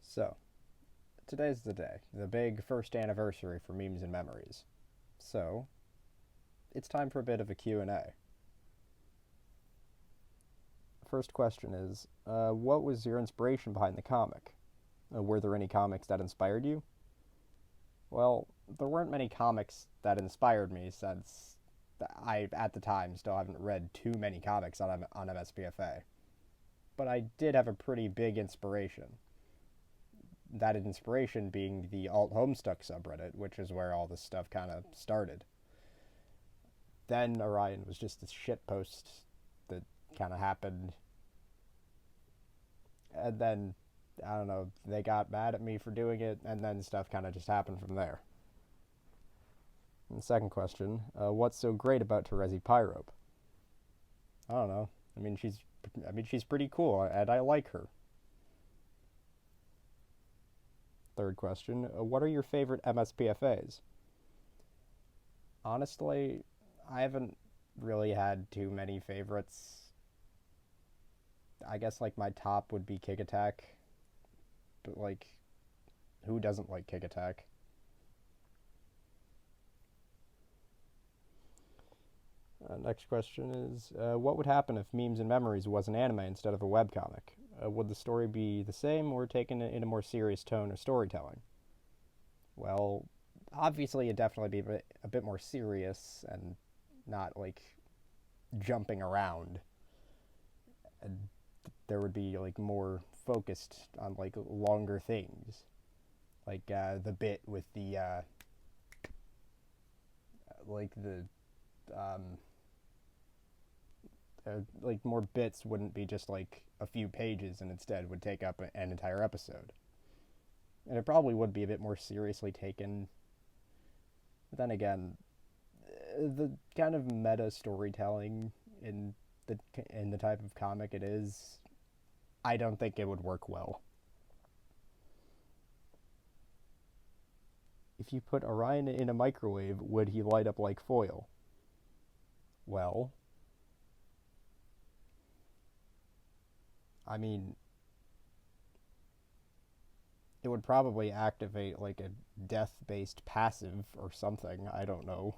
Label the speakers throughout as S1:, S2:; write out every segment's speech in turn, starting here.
S1: So, today's the day, the big first anniversary for Memes and Memories. So, it's time for a bit of a Q&A. First question is, what was your inspiration behind the comic? Were there any comics that inspired you? Well, there weren't many comics that inspired me since I, at the time, still haven't read too many comics on MSPFA. But I did have a pretty big inspiration. That inspiration being the Homestuck subreddit, which is where all this stuff kind of started. Then Orion was just this shit post that kind of happened, and then I don't know, they got mad at me for doing it, and then stuff kind of just happened from there. And the second question, what's so great about Terezi Pyrope? I don't know. She's pretty cool, and I like her. Third question, what are your favorite MSPFAs? Honestly, I haven't really had too many favorites. I guess like my top would be Kick Attack, but like, who doesn't like Kick Attack? Next question is, what would happen if Memes and Memories was an anime instead of a webcomic? Would the story be the same or taken in a more serious tone or storytelling? Well, obviously it'd definitely be a bit more serious and not like jumping around. And there would be like more focused on like longer things, like the bit with the like the um, like more bits wouldn't be just like a few pages and instead would take up an entire episode. And it probably would be a bit more seriously taken. But then again, the kind of meta storytelling in the type of comic it is, I don't think it would work well. If you put Orion in a microwave, would he light up like foil? Well, I mean, it would probably activate like a death based passive or something. I don't know.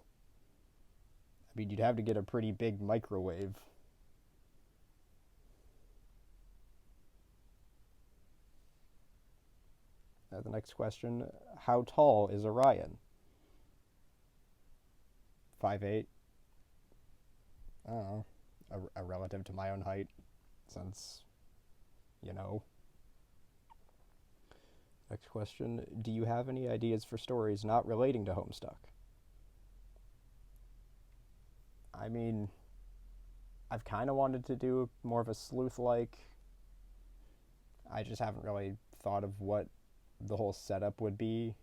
S1: I mean, you'd have to get a pretty big microwave. The next question, how tall is Orion? 5'8". I don't know. A relative to my own height, since, you know. Next question, do you have any ideas for stories not relating to Homestuck? I mean, I've kind of wanted to do more of a sleuth like. I just haven't really thought of what the whole setup would be.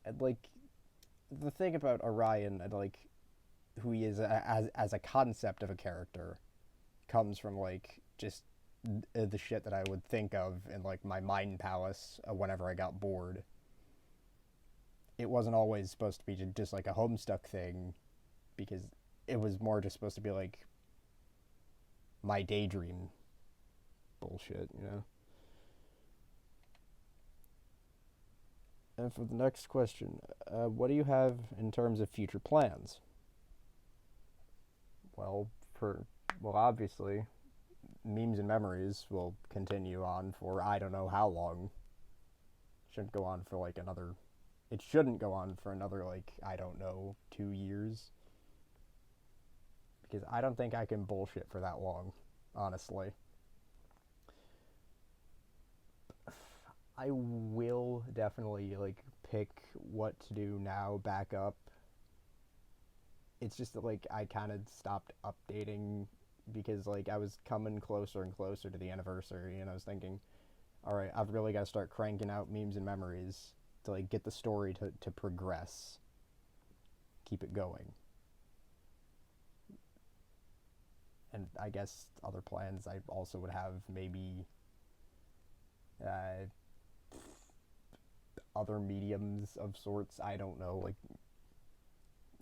S1: And like the thing about Orion and like who he is as a concept of a character comes from like just the shit that I would think of in like my mind palace whenever I got bored. It wasn't always supposed to be just like a Homestuck thing because it was more just supposed to be like my daydream bullshit, you know? And for the next question, what do you have in terms of future plans? Well, for well, obviously, memes and memories will continue on for I don't know how long. Shouldn't go on for like another. It shouldn't go on for another like I don't know 2 years because I don't think I can bullshit for that long, honestly. I will definitely like pick what to do now back up. It's just that like I kind of stopped updating because like I was coming closer and closer to the anniversary and I was thinking, all right, I've really got to start cranking out memes and memories to like get the story to progress, keep it going. And I guess other plans I also would have maybe uh, other mediums of sorts. I don't know, like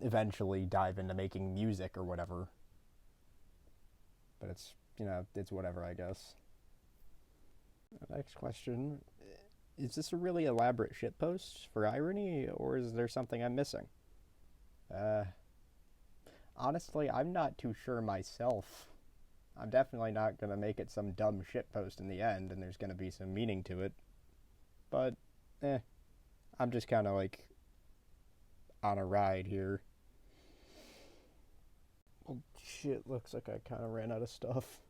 S1: eventually dive into making music or whatever. But it's whatever, I guess. Next question. Is this a really elaborate shitpost for irony, or is there something I'm missing? Uh, Honestly, I'm not too sure myself. I'm definitely not gonna make it some dumb shitpost in the end, and there's gonna be some meaning to it. But, eh, I'm just kind of like on a ride here. Well, shit, looks like I kind of ran out of stuff.